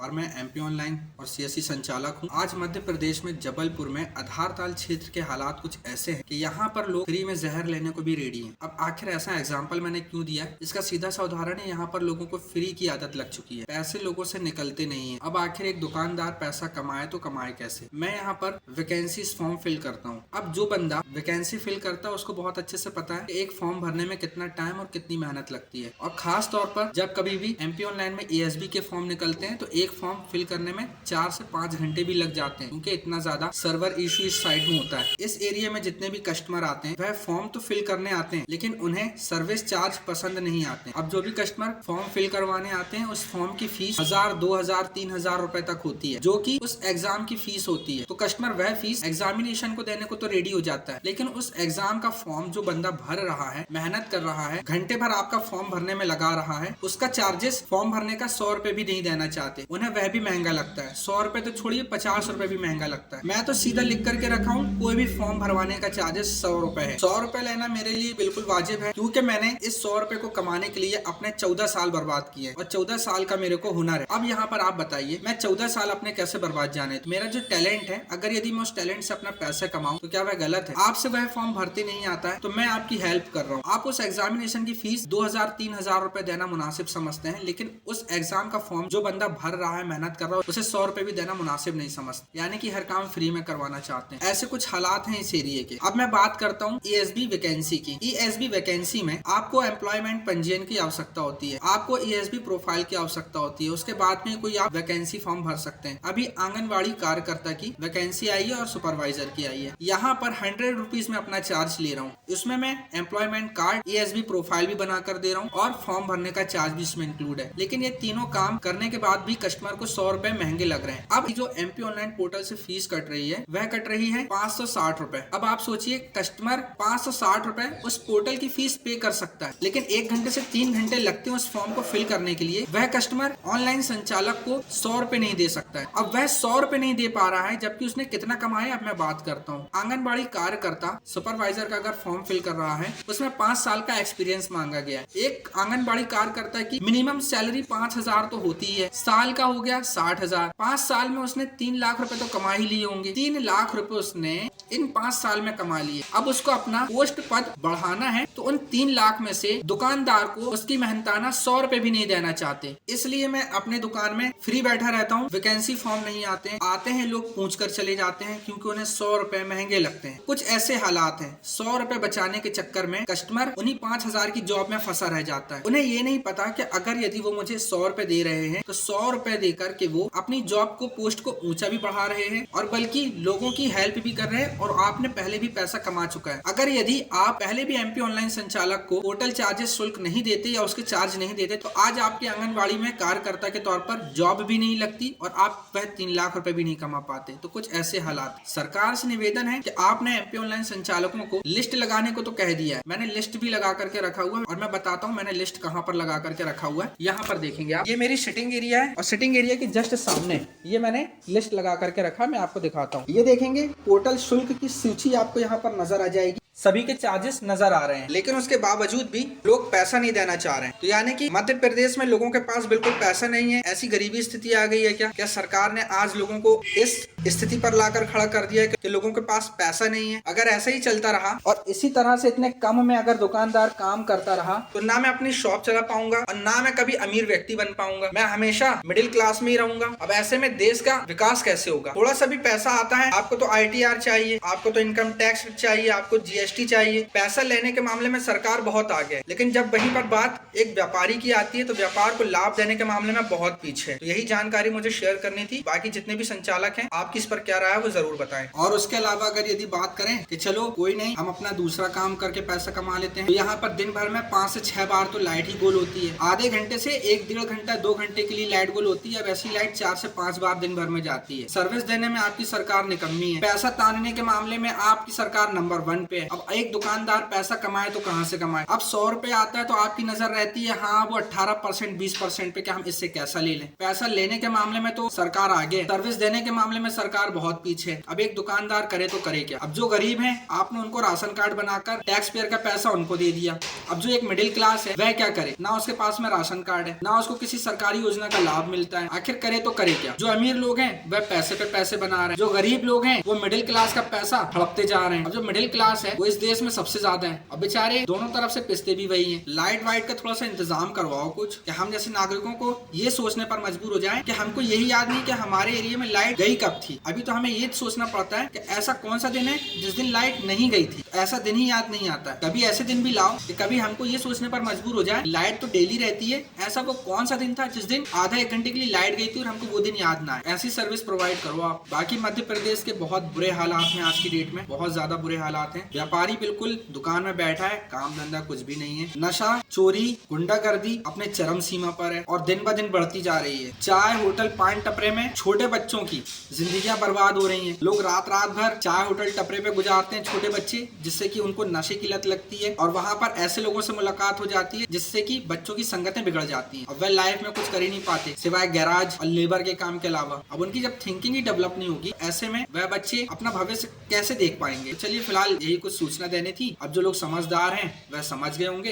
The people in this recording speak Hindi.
और मैं एमपी ऑनलाइन और सीएससी संचालक हूं। आज मध्य प्रदेश में जबलपुर में आधारताल क्षेत्र के हालात कुछ ऐसे हैं कि यहाँ पर लोग फ्री में जहर लेने को भी रेडी हैं। अब आखिर ऐसा एग्जाम्पल मैंने क्यों दिया, इसका सीधा सा उदाहरण है, यहाँ पर लोगों को फ्री की आदत लग चुकी है, पैसे लोगों से निकलते नहीं है। अब आखिर एक दुकानदार पैसा कमाए तो कमाए कैसे। मैं यहाँ पर वैकेंसी फॉर्म फिल करता हूँ। अब जो बंदा वैकेंसी फिल करता है उसको बहुत अच्छे से पता है कि एक फॉर्म भरने में कितना टाइम और कितनी मेहनत लगती है। और खास तौर पर जब कभी भी एमपी ऑनलाइन में ईएसबी के फॉर्म निकलते हैं तो एक फॉर्म फिल करने में 4 से 5 घंटे भी लग जाते हैं, क्योंकि इतना ज्यादा सर्वर इशू इस साइड में होता है। इस एरिया में जितने भी कस्टमर आते हैं वह फॉर्म तो फिल करने आते हैं, लेकिन उन्हें सर्विस चार्ज पसंद नहीं आते। अब जो भी कस्टमर फॉर्म फिल करवाने आते हैं उस फॉर्म की फीस 1000, 2000, 3000 रुपए तक होती है, जो कि उस एग्जाम की फीस होती है। तो कस्टमर वह फीस एग्जामिनेशन को देने को तो रेडी हो जाता है, लेकिन उस एग्जाम का फॉर्म जो बंदा भर रहा है, मेहनत कर रहा है, घंटे भर आपका फॉर्म भरने में लगा रहा है, उसका चार्जेस फॉर्म भरने का 100 रुपए भी नहीं देना चाहते। उन्हें वह भी महंगा लगता है। 100 रुपए तो छोड़िए, 50 रुपए भी महंगा लगता है। मैं तो सीधा लिख करके रखा हूँ, कोई भी फॉर्म भरवाने का चार्जेस 100 रुपए है। 100 रुपए लेना मेरे लिए बिल्कुल वाजिब है, क्योंकि मैंने इस 100 रुपए को कमाने के लिए अपने 14 साल बर्बाद किए और 14 साल का मेरे को हुनर है। अब यहाँ पर आप बताइए, मैं 14 साल अपने कैसे बर्बाद जाने। तो मेरा जो टैलेंट है, अगर यदि मैं उस टैलेंट से अपना पैसा कमाऊं तो क्या वह गलत है? आपसे वह फॉर्म भरते नहीं आता है तो मैं आपकी हेल्प कर रहा हूँ। आप उस एग्जामिनेशन की फीस 2000, 3000 रुपए देना मुनासिब समझते हैं, लेकिन उस एग्जाम का फॉर्म जो बंदा भर रहा है, मेहनत कर रहा है, उसे 100 रुपए भी देना मुनासिब नहीं समझते, यानी कि हर काम फ्री में करवाना चाहते हैं। ऐसे कुछ हालात हैं इस एरिया के। अब मैं बात करता हूँ ईएसबी वैकेंसी की। ईएसबी वैकेंसी में आपको एम्प्लॉयमेंट पंजीयन की आवश्यकता होती है, आपको ईएसबी प्रोफाइल की आवश्यकता होती है, उसके बाद में कोई आप वैकेंसी फॉर्म भर सकते हैं। अभी आंगनबाड़ी कार्यकर्ता की वैकेंसी आई है और सुपरवाइजर की आई है। यहाँ पर 100 रुपीज में अपना चार्ज ले रहा हूँ। उसमें मैं एम्प्लॉयमेंट कार्ड, ईएसबी प्रोफाइल भी बना कर दे रहा हूँ और फॉर्म भरने का चार्ज भी इसमें इंक्लूड है। लेकिन ये तीनों काम करने के बाद भी कस्टमर को 100 रुपए महंगे लग रहे हैं। अब जो एमपी ऑनलाइन पोर्टल से फीस कट रही है वह कट रही है 560 रुपए। अब आप सोचिए, कस्टमर 560 रुपए उस पोर्टल की फीस पे कर सकता है, लेकिन 1 घंटे से 3 घंटे लगते हैं उस फॉर्म को फिल करने के लिए। वह कस्टमर ऑनलाइन संचालक को 100 रुपए नहीं दे सकता है। अब वह 100 रुपए नहीं दे पा रहा है, जबकि उसने कितना कमाया। अब मैं बात करता हूँ आंगनबाड़ी कार्यकर्ता सुपरवाइजर का अगर फॉर्म फिल कर रहा है, उसमें 5 साल का एक्सपीरियंस मांगा गया है। एक आंगनबाड़ी कार्यकर्ता की मिनिमम सैलरी 5000 तो होती है, साल का हो गया 60,000। 5 साल में उसने 3 लाख रुपए तो कमा ही लिए होंगे। 3 लाख रुपए उसने इन 5 साल में कमा लिए। अब उसको अपना पोस्ट पद बढ़ाना है तो उन 3 लाख में से दुकानदार को उसकी मेहनताना 100 रुपए भी नहीं देना चाहते। इसलिए मैं अपने दुकान में फ्री बैठा रहता हूँ। वैकेंसी फॉर्म नहीं आते हैं लोग पूछ कर चले जाते हैं, क्योंकि उन्हें 100 रुपए महंगे लगते हैं। कुछ ऐसे हालात हैं, 100 रुपए बचाने के चक्कर में कस्टमर उन्हीं 5000 की जॉब में फंसा रह जाता है। उन्हें ये नहीं पता कि अगर यदि वो मुझे 100 रुपए दे रहे हैं तो 100 रुपए देकर के वो अपनी जॉब को, पोस्ट को ऊंचा भी बढ़ा रहे हैं और बल्कि लोगों की हेल्प भी कर रहे हैं, और आपने पहले भी पैसा कमा चुका है। अगर यदि आप पहले भी एमपी ऑनलाइन संचालक को पोर्टल चार्जेस शुल्क नहीं देते या उसके चार्ज नहीं देते तो आज आपकी आंगनबाड़ी में कार्यकर्ता के तौर पर जॉब भी नहीं लगती और आप वह 3 लाख रुपए भी नहीं कमा पाते। तो कुछ ऐसे हालात। सरकार से निवेदन है कि आपने एमपी ऑनलाइन संचालकों को लिस्ट लगाने को तो कह दिया है, मैंने लिस्ट भी लगा करके रखा हुआ है, और मैं बताता हूँ मैंने लिस्ट कहाँ पर लगा करके रखा हुआ है। यहाँ पर देखेंगे आप, ये मेरी सिटिंग एरिया है और सिटिंग एरिया के जस्ट सामने ये मैंने लिस्ट लगा करके रखा। मैं आपको दिखाता हूँ, ये देखेंगे पोर्टल शुल्क की सूची आपको यहाँ पर नजर आ जाएगी। सभी के चार्जेस नजर आ रहे हैं, लेकिन उसके बावजूद भी लोग पैसा नहीं देना चाह रहे हैं। तो यानी कि मध्य प्रदेश में लोगों के पास बिल्कुल पैसा नहीं है। ऐसी गरीबी स्थिति आ गई है क्या सरकार ने आज लोगों को इस स्थिति पर लाकर खड़ा कर दिया है कि लोगों के पास पैसा नहीं है? अगर ऐसा ही चलता रहा और इसी तरह से इतने कम में अगर दुकानदार काम करता रहा तो ना मैं अपनी शॉप चला पाऊंगा और ना मैं कभी अमीर व्यक्ति बन पाऊंगा। मैं हमेशा मिडिल क्लास में ही रहूंगा। अब ऐसे में देश का विकास कैसे होगा? थोड़ा सा भी पैसा आता है, आपको तो ITR चाहिए, आपको तो इनकम टैक्स चाहिए, आपको GST चाहिए। पैसा लेने के मामले में सरकार बहुत आगे है, लेकिन जब वहीं पर बात एक व्यापारी की आती है तो व्यापार को लाभ देने के मामले में बहुत पीछे है। तो यही जानकारी मुझे शेयर करनी थी। बाकी जितने भी संचालक हैं, आपकी इस पर क्या राय है वो जरूर बताएं। और उसके अलावा अगर यदि बात करें कि चलो कोई नहीं, हम अपना दूसरा काम करके पैसा कमा लेते हैं, तो यहाँ पर दिन भर में 5 से 6 बार तो लाइट ही गोल होती है। आधे घंटे से 1-1.5 घंटा 2 घंटे के लिए लाइट गोल होती है। अब ऐसी लाइट 4 से 5 बार दिन भर में जाती है। सर्विस देने में आपकी सरकार निकम्मी है। पैसा तानने के मामले में आपकी सरकार नंबर 1 पे है। अब एक दुकानदार पैसा कमाए तो कहाँ से कमाए। अब 100 रुपए आता है तो आपकी नजर रहती है हाँ वो 18% 20% पे, क्या हम इससे कैसा ले लें। पैसा लेने के मामले में तो सरकार आगे, सर्विस देने के मामले में सरकार बहुत पीछे। अब एक दुकानदार करे तो करे क्या। अब जो गरीब है आपने उनको राशन कार्ड बनाकर टैक्स पेयर का पैसा उनको दे दिया। अब जो एक मिडिल क्लास है वह क्या करे, ना उसके पास में राशन कार्ड है, ना उसको किसी सरकारी योजना का लाभ मिलता है। आखिर करे तो करे क्या। जो अमीर लोग हैं वह पैसे पे पैसे बना रहे हैं, जो गरीब लोग हैं वो मिडिल क्लास का पैसा हड़पते जा रहे हैं। अब जो मिडिल क्लास है वो इस देश में सबसे ज्यादा है। अब बेचारे दोनों तरफ से पिसते भी वही हैं। लाइट वाइट का थोड़ा सा इंतजाम करवाओ कुछ, कि हम जैसे नागरिकों को ये सोचने पर मजबूर हो जाए कि हमको यही याद नहीं कि हमारे एरिया में लाइट गई कब थी। अभी तो हमें ये सोचना पड़ता है कि ऐसा कौन सा दिन है जिस दिन लाइट नहीं गई थी, ऐसा दिन ही याद नहीं आता। कभी ऐसे दिन भी लाओ कि कभी हमको ये सोचने पर मजबूर हो जाए लाइट तो डेली रहती है, ऐसा वो कौन सा दिन था जिस दिन आधा एक घंटे के लिए लाइट गई थी और हमको वो दिन याद ना आए। ऐसी सर्विस प्रोवाइड करो आप। बाकी मध्य प्रदेश के बहुत बुरे हालात हैं आज की डेट में, बहुत ज्यादा बुरे हालात हैं। व्यापारी बिल्कुल दुकान में बैठा है, काम धंधा कुछ भी नहीं है। नशा, चोरी, गुंडागर्दी अपने चरम सीमा पर है और दिन ब दिन बढ़ती जा रही है। चाय, होटल, पान टपरे में छोटे बच्चों की जिंदगियां बर्बाद हो रही हैं। लोग रात रात भर चाय होटल टपरे पे गुजारते हैं छोटे बच्चे, जिससे कि उनको नशे की लत लगती है और वहां पर ऐसे लोगों से मुलाकात हो जाती है जिससे कि बच्चों की संगतें बिगड़ जाती हैं। अब वह लाइफ में कुछ कर ही नहीं पाते सिवाय गैराज और लेबर के काम के अलावा। अब उनकी जब थिंकिंग ही डेवलप नहीं होगी, ऐसे में वह बच्चे अपना भविष्य कैसे देख पाएंगे। चलिए फिलहाल यही कुछ सूचना देनी थी। अब जो लोग समझदार हैं वह समझ गए होंगे।